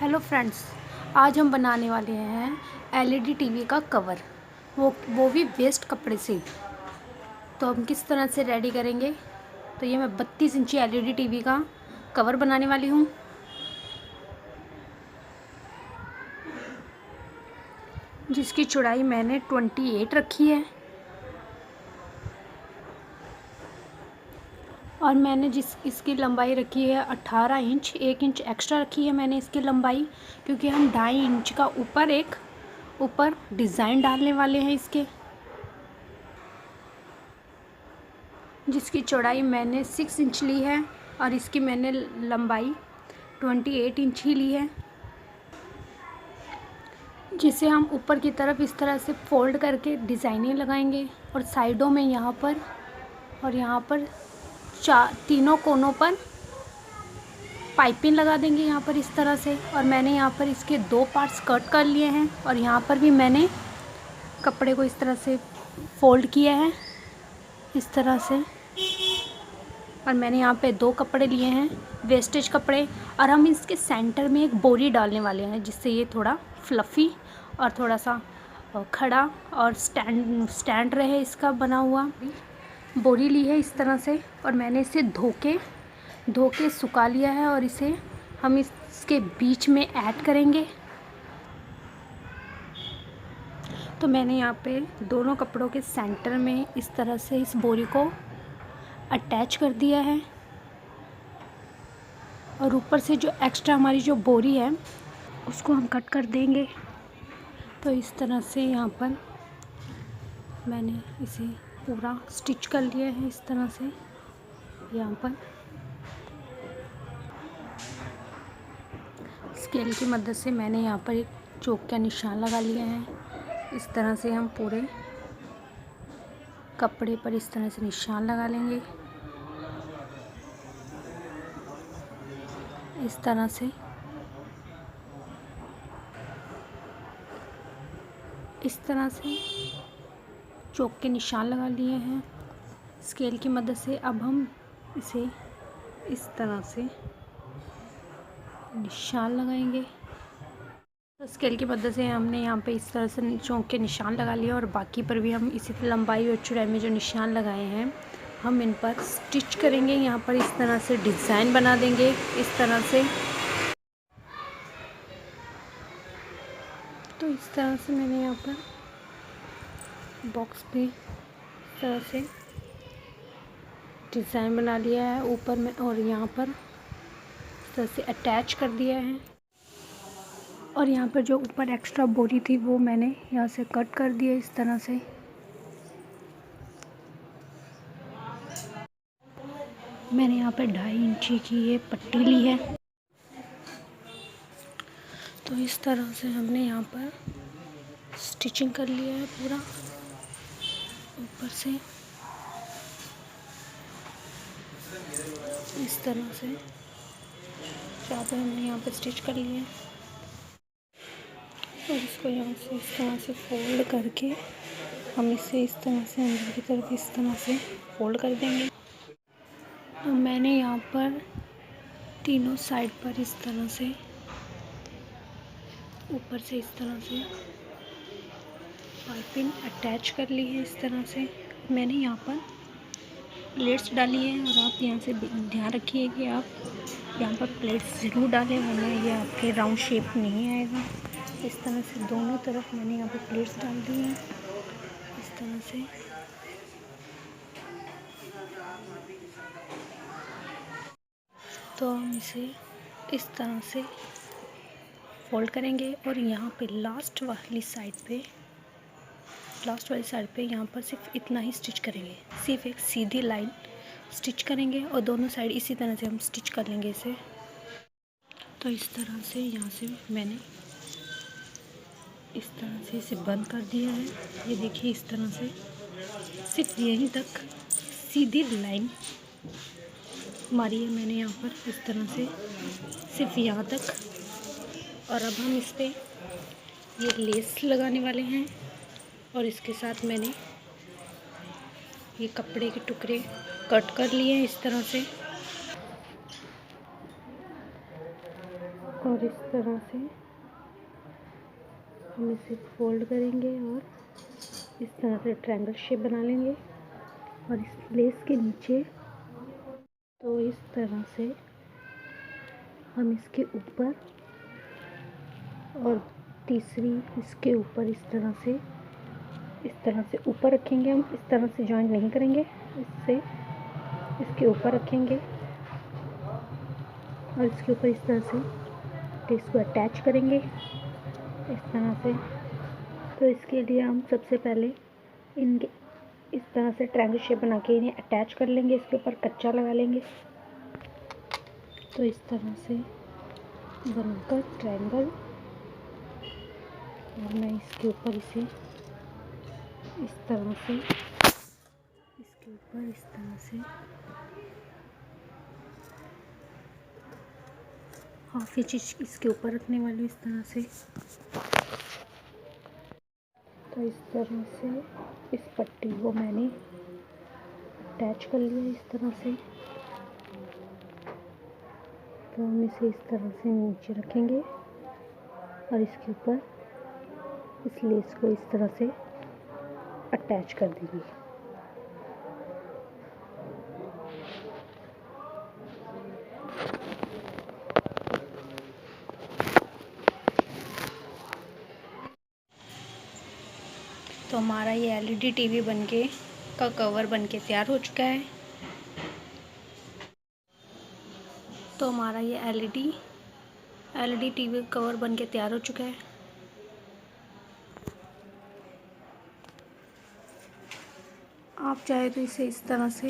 Hello friends, आज हम बनाने वाले हैं एलईडी टीवी का कवर। वो भी वेस्ट कपड़े से। तो हम किस तरह से रेडी करेंगे। तो ये मैं 32 इंची एलईडी टीवी का कवर बनाने वाली हूँ, जिसकी चौड़ाई मैंने 28 रखी है और मैंने इसकी लंबाई रखी है 18 इंच। 1 इंच एक्स्ट्रा रखी है मैंने इसकी लंबाई, क्योंकि हम 2.5 इंच का ऊपर डिज़ाइन डालने वाले हैं इसके, जिसकी चौड़ाई मैंने 6 इंच ली है और इसकी मैंने लंबाई 28 इंच ही ली है, जिसे हम ऊपर की तरफ इस तरह से फोल्ड करके डिज़ाइनिंग लगाएंगे और साइडों में यहाँ पर तीनों कोनों पर पाइपिंग लगा देंगे यहाँ पर इस तरह से। और मैंने यहाँ पर इसके 2 पार्ट्स कट कर लिए हैं और यहाँ पर भी मैंने कपड़े को इस तरह से फोल्ड किया है इस तरह से। और मैंने यहाँ पे 2 कपड़े लिए हैं, वेस्टेज कपड़े, और हम इसके सेंटर में एक बोरी डालने वाले हैं, जिससे ये थोड़ा फ्लफ़ी और थोड़ा सा खड़ा और स्टैंड रहे इसका बना हुआ। बोरी ली है इस तरह से और मैंने इसे धो के सुखा लिया है और इसे हम इसके बीच में ऐड करेंगे। तो मैंने यहाँ पे दोनों कपड़ों के सेंटर में इस तरह से इस बोरी को अटैच कर दिया है और ऊपर से जो एक्स्ट्रा हमारी जो बोरी है उसको हम कट कर देंगे। तो इस तरह से यहाँ पर मैंने इसे पूरा स्टिच कर लिया है इस तरह से। यहाँ पर स्केल की मदद से मैंने यहाँ पर एक चोक का निशान लगा लिया है। इस तरह से हम पूरे कपड़े पर इस तरह से निशान लगा लेंगे इस तरह से। इस तरह से चोक के निशान लगा लिए हैं स्केल की मदद से। अब हम इसे इस तरह से निशान लगाएंगे। तो स्केल की मदद से हमने यहाँ पे इस तरह से चोक के निशान लगा लिए और बाकी पर भी हम इसी लंबाई और चौड़ाई में जो निशान लगाए हैं हम इन पर स्टिच करेंगे। यहाँ पर इस तरह से डिज़ाइन बना देंगे इस तरह से। तो इस तरह से मैंने यहाँ पर बॉक्स पे इस तरह से डिज़ाइन बना लिया है ऊपर में और यहाँ पर इस तरह से अटैच कर दिया है। और यहाँ पर जो ऊपर एक्स्ट्रा बोरी थी वो मैंने यहाँ से कट कर दिया इस तरह से। मैंने यहाँ पे 2.5 इंची की ये पट्टी ली है। तो इस तरह से हमने यहाँ पर स्टिचिंग कर लिया है पूरा ऊपर से इस तरह से। चादर हमने यहाँ पे स्टिच कर लिया है और इसको यहाँ से इस तरह से फोल्ड करके हम इसे इस तरह से अंदर की तरफ इस तरह से फोल्ड कर देंगे। तो मैंने यहाँ पर तीनों साइड पर इस तरह से ऊपर से इस तरह से पाइपिंग अटैच कर ली है इस तरह से। मैंने यहाँ पर प्लेट्स डाली है और आप यहाँ से ध्यान रखिए कि आप यहाँ पर प्लेट्स ज़रूर डालें, वरना ये आपके राउंड शेप नहीं आएगा। इस तरह से दोनों तरफ मैंने यहाँ पर प्लेट्स डाल दी हैं इस तरह से। तो हम इसे इस तरह से फोल्ड करेंगे और यहाँ पे लास्ट वाली साइड पे यहाँ पर सिर्फ इतना ही स्टिच करेंगे, सिर्फ एक सीधी लाइन स्टिच करेंगे और दोनों साइड इसी तरह से हम स्टिच कर लेंगे इसे। तो इस तरह से यहाँ से मैंने इस तरह से इसे बंद कर दिया है। ये देखिए इस तरह से सिर्फ यहीं तक सीधी लाइन मारी है मैंने यहाँ पर इस तरह से, सिर्फ यहाँ तक। और अब हम इस पर ये लेस लगाने वाले हैं और इसके साथ मैंने ये कपड़े के टुकड़े कट कर लिए हैं इस तरह से। और इस तरह से हम इसे फोल्ड करेंगे और इस तरह से ट्रायंगल शेप बना लेंगे। और इस लेस के नीचे तो इस तरह से हम इसके ऊपर और तीसरी इसके ऊपर इस तरह से ऊपर रखेंगे। हम इस तरह से जॉइंट नहीं करेंगे, इससे इसके ऊपर रखेंगे और इसके ऊपर इस तरह से इसको अटैच करेंगे इस तरह से। तो इसके लिए हम सबसे पहले इनके इस तरह से ट्रायंगल शेप बना के इन्हें अटैच कर लेंगे, इसके ऊपर कच्चा लगा लेंगे। तो इस तरह से बनाकर ट्रायंगल, और मैं इसके ऊपर इसे इस तरह से इसके ऊपर इस तरह से हाफ इंच इसके ऊपर रखने वाली हूँ इस तरह से। तो इस तरह से इस पट्टी को मैंने अटैच कर लिया इस तरह से। तो हम इसे इस तरह से नीचे रखेंगे और इसके ऊपर इस लेस को इस तरह से अटैच कर देंगे। तो हमारा ये एलईडी टीवी बनके का कवर बनके तैयार हो चुका है। तो हमारा ये एलईडी टीवी कवर बनके तैयार हो चुका है। आप चाहे तो इसे इस तरह से